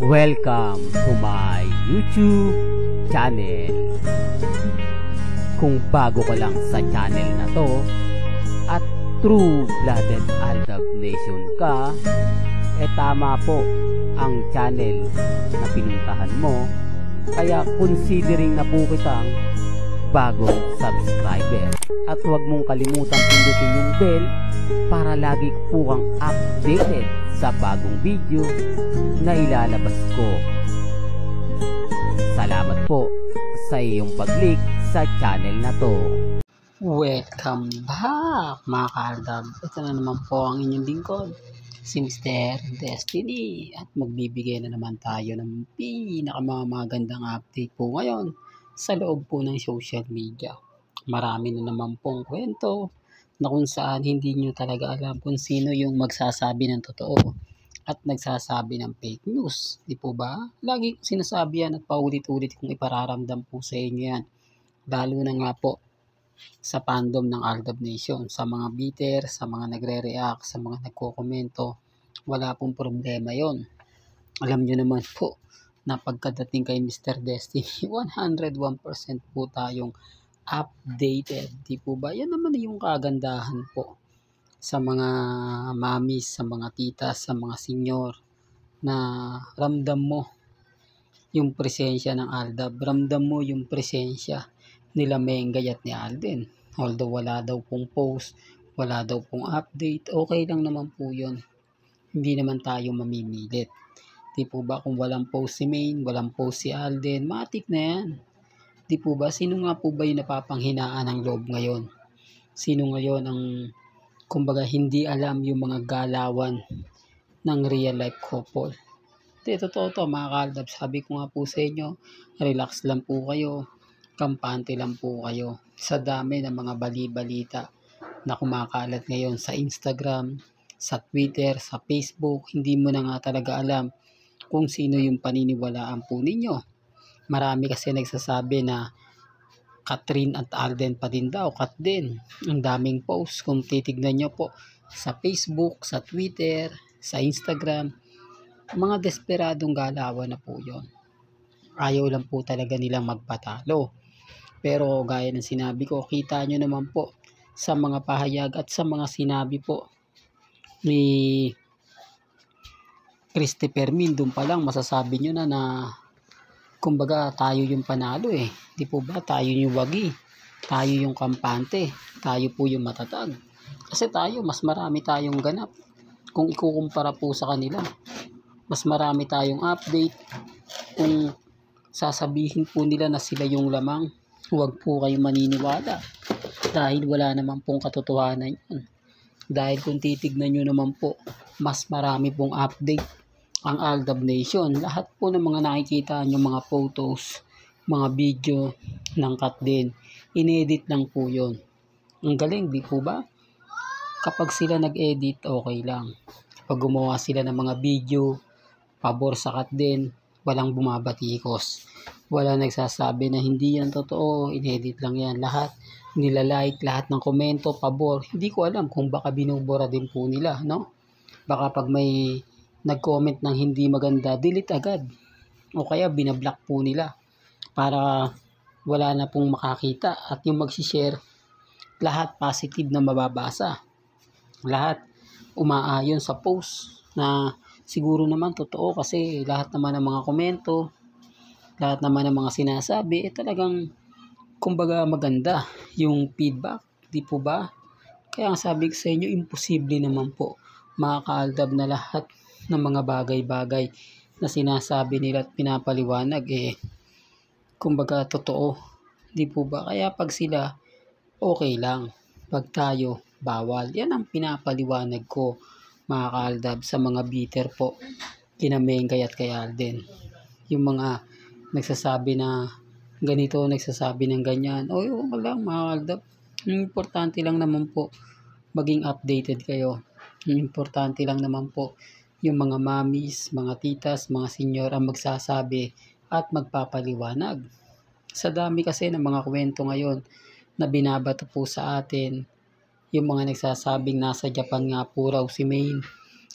Welcome to my YouTube channel. Kung bago ka lang sa channel na to at true-blooded Aldab Nation ka, tama po ang channel na pinuntahan mo. Kaya considering na po kitang bagong subscriber. At huwag mong kalimutan pindutin yung bell para lagi po kang updated sa bagong video na ilalabas ko. Salamat po sa iyong pag-click sa channel na to. Welcome back mga ka-Aldab. Ito na naman po ang inyong lingkod, si Mr. Destiny, at magbibigay na naman tayo ng pinakamagandang update po ngayon sa loob po ng social media. Marami na naman pong kwento na kung saan hindi nyo talaga alam kung sino yung magsasabi ng totoo at nagsasabi ng fake news. Di po ba? Lagi kong sinasabi yan at paulit-ulit kong ipararamdam po sa inyo yan. Lalo na nga po sa fandom ng Aldab Nation, sa mga bitter, sa mga nagre-react, sa mga nagko-komento, wala pong problema yon. Alam nyo naman po na pagkadating kay Mr. Destiny, 101% po tayong updated. Di po ba? Yan naman yung kagandahan po sa mga mamis, sa mga titas, sa mga senyor, na ramdam mo yung presensya ng Aldab, ramdam mo yung presensya nila Mengay at ni Alden. Although wala daw pong post, wala daw pong update, okay lang naman po yun. Hindi naman tayo mamimilit. Di po ba, kung walang post si Main, walang post si Alden, matik na yan. Di po ba, sino nga po ba yung napapanghinaan ng loob ngayon? Sino ngayon ang, kumbaga, hindi alam yung mga galawan ng real life couple? Di, totoo to mga ka-Aldab. Sabi ko nga po sa inyo, relax lang po kayo, kampante lang po kayo sa dami ng mga bali-balita na kumakalat ngayon sa Instagram, sa Twitter, sa Facebook. Hindi mo na nga talaga alam kung sino yung paniniwalaan po ninyo. Marami kasi nagsasabi na Catherine at Alden pa din daw, Kat din. Ang daming posts kung titignan nyo po sa Facebook, sa Twitter, sa Instagram. Mga desperadong galawan na po yon. Ayaw lang po talaga nilang magpatalo. Pero gaya ng sinabi ko, kita nyo naman po sa mga pahayag at sa mga sinabi po ni Christopher Min, doon pa lang masasabi nyo na kumbaga tayo yung panalo eh. Di po ba? Tayo yung wagi. Tayo yung kampante. Tayo po yung matatag. Kasi tayo, mas marami tayong ganap. Kung ikukumpara po sa kanila, mas marami tayong update. Kung sasabihin po nila na sila yung lamang, huwag po kayong maniniwala. Dahil wala naman pong katotohanan yun. Dahil kung titignan nyo naman po, mas marami pong update ang Aldab Nation. Lahat po ng mga nakikita nyo, mga photos, mga video ng Kat din, inedit lang po yun. Ang galing, di po ba? Kapag sila nag-edit, okay lang. Kapag gumawa sila ng mga video, pabor sa Kat din, walang bumabatikos. Wala nagsasabi na hindi yan totoo, inedit lang yan. Lahat nilalike, lahat ng komento, pabor. Hindi ko alam kung baka binubura din po nila, no? Baka pag may nag-comment ng hindi maganda, delete agad. O kaya binablock po nila para wala na pong makakita. At yung mag-share, lahat positive na mababasa. Lahat umaayon sa post na siguro naman totoo kasi lahat naman ng mga komento, lahat naman ng mga sinasabi, talagang kumbaga maganda yung feedback. Di po ba? Kaya ang sabi ko sa inyo, imposible naman po mga ka-Aldab na lahat ng mga bagay-bagay na sinasabi nila at pinapaliwanag kumbaga totoo. Di po ba? Kaya pag sila okay lang, pag tayo bawal. Yan ang pinapaliwanag ko mga ka-Aldab sa mga bitter po kina Mengay at kay Alden. Yung mga nagsasabi na ganito, nagsasabi ng ganyan, o wala mga ka-Aldab. Importante lang naman po maging updated kayo. Importante lang naman po yung mga mamis, mga titas, mga senyor ang magsasabi at magpapaliwanag. Sa dami kasi ng mga kwento ngayon na binabato po sa atin, yung mga nagsasabing nasa Japan nga po raw si Main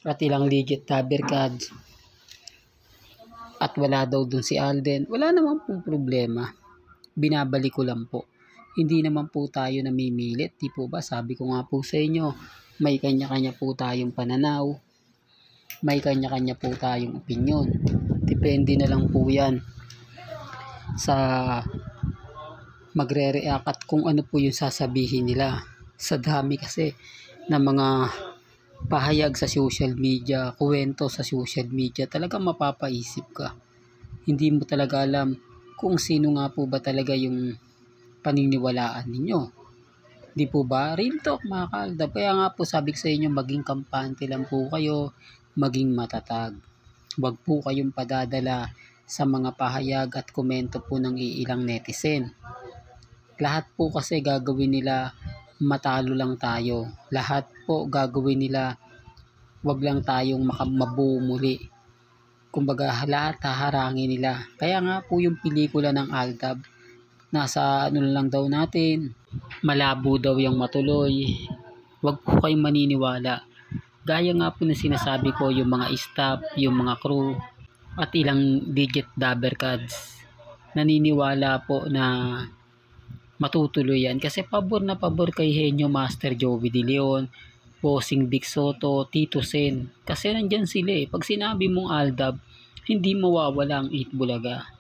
at ilang legit taberkads at wala daw dun si Alden, wala naman pong problema. Binabalik ko lang po. Hindi naman po tayo namimilit, di po ba? Sabi ko nga po sa inyo, may kanya-kanya po tayong pananaw, may kanya-kanya po tayong opinyon. Depende na lang po yan sa magre-react at kung ano po yung sasabihin nila. Sa dami kasi ng mga pahayag sa social media, kuwento sa social media, talagang mapapaisip ka. Hindi mo talaga alam kung sino nga po ba talaga yung paniniwalaan ninyo. Di po ba? Real talk mga kaaldab. Kaya nga po sabi ko sa inyo, maging kampante lang po kayo, maging matatag. Huwag po kayong padadala sa mga pahayag at komento po ng iilang netizen. Lahat po kasi gagawin nila matalo lang tayo. Lahat po gagawin nila wag lang tayong mabuo muli. Kumbaga lahat haharangin nila. Kaya nga po yung pelikula ng Aldab, nasa ano lang daw natin, malabo daw yung matuloy. Wag po kayong maniniwala. Gaya nga po na sinasabi ko, yung mga staff, yung mga crew, at ilang digit dabber cards, naniniwala po na matutuloy yan. Kasi pabor na pabor kay Henyo Master Joey De Leon, Bossing Vic Soto, Tito Sen. Kasi nandyan sila eh. Pag sinabi mong Aldab, hindi mawawala ang Itbulaga.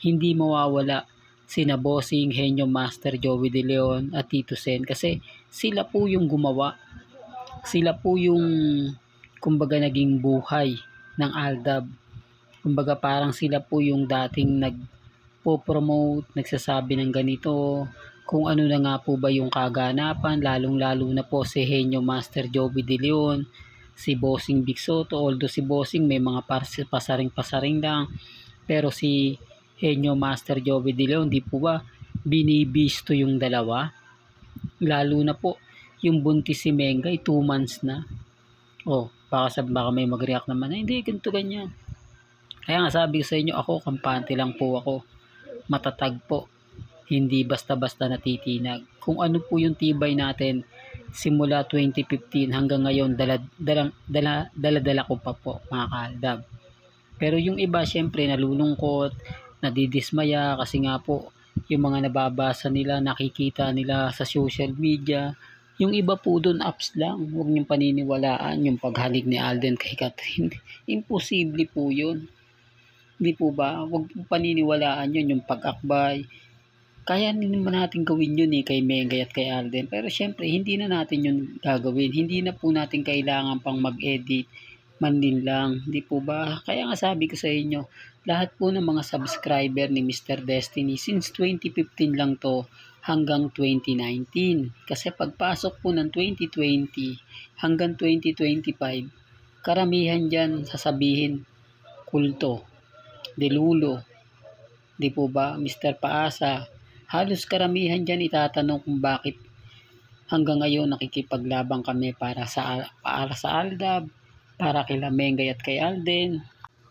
Hindi mawawala sina Bossing, Henyo Master Joey De Leon at Tito Sen. Kasi sila po yung gumawa. Sila po yung kumbaga naging buhay ng Aldab. Kumbaga parang sila po yung dating nagpo-promote, nagsasabi ng ganito, kung ano na nga po ba yung kaganapan, lalong-lalo na po si Henyo Master Joey De Leon, si Bossing Vic Soto, although si Bossing may mga pasaring-pasaring lang, pero si Henyo Master Joey De Leon, di po ba binibisto yung dalawa? Lalo na po yung buntis si Mengay, 2 months na. Baka may mag-react naman, hindi, ganito ganyan. Kaya nga sabi ko sa inyo, ako, kampante lang po ako. Matatag po. Hindi basta-basta natitinag. Kung ano po yung tibay natin simula 2015 hanggang ngayon, dala ko pa po mga kaaldab. Pero yung iba syempre nalulungkot, nadidismaya kasi nga po yung mga nababasa nila, nakikita nila sa social media. Yung iba po doon apps lang. Huwag niyong paniniwalaan yung paghalig ni Alden kay Catherine. Imposible po yun. Hindi po ba? Huwag po paniniwalaan yun, yung pag-akbay. Kaya naman natin gawin yun kay Mengay at kay Alden. Pero syempre, hindi na natin yun gagawin. Hindi na po natin kailangan pang mag-edit, man din lang. Hindi po ba? Kaya nga sabi ko sa inyo, lahat po ng mga subscriber ni Mr. Destiny, since 2015 lang to hanggang 2019. Kasi pagpasok po ng 2020 hanggang 2025, karamihan dyan sasabihin, kulto, delulo, di po ba, Mr. Paasa. Halos karamihan dyan itatanong kung bakit hanggang ngayon nakikipaglabang kami para sa Aldab, para kay Mengay at kay Alden.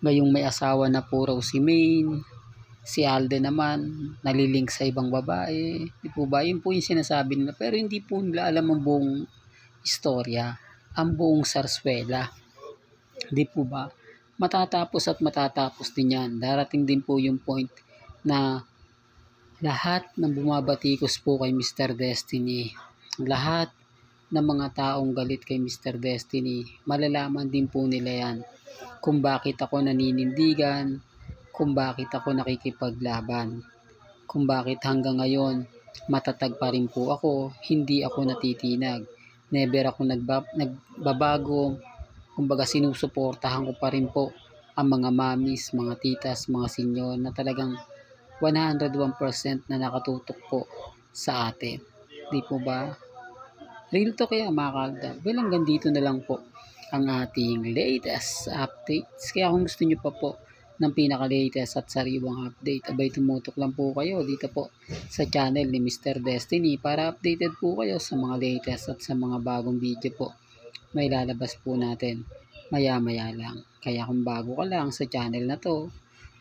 Ngayong may asawa na po raw si Maine, si Alden naman nalilink sa ibang babae. Di po ba? Yun po yung sinasabi nila. Pero hindi po nila alam ang buong istorya, ang buong sarswela. Di po ba? Matatapos at matatapos din yan. Darating din po yung point na lahat ng bumabatikos po kay Mr. Destiny, lahat ng mga taong galit kay Mr. Destiny, malalaman din po nila yan kung bakit ako naninindigan, kung bakit ako nakikipaglaban, kung bakit hanggang ngayon matatag pa rin po ako, hindi ako natitinag, never ako nagbabago. Kumbaga sinusuportahan ko pa rin po ang mga mamis, mga titas, mga senyor na talagang 101% na nakatutok po sa atin. Di po ba? Real to kaya mga kaaldab. Well, hanggang dito na lang po ang ating latest updates. Kaya kung gusto nyo pa po ng pinaka-latest at sariwang update, abay tumutok lang po kayo dito po sa channel ni Mr. Destiny para updated po kayo sa mga latest at sa mga bagong video po may lalabas po natin maya-maya lang. Kaya kung bago ka lang sa channel na to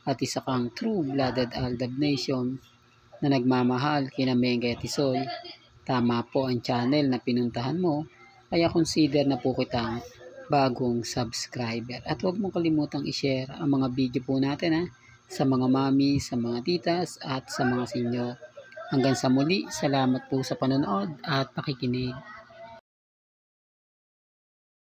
at isa kang true-blooded Aldab Nation na nagmamahal kina Mengay at Isoy, tama po ang channel na pinuntahan mo, kaya consider na po kitang bagong subscriber. At huwag mong kalimutang i-share ang mga video po natin sa mga mami, sa mga titas at sa mga senior. Hanggang sa muli, salamat po sa panonood at pakikinig.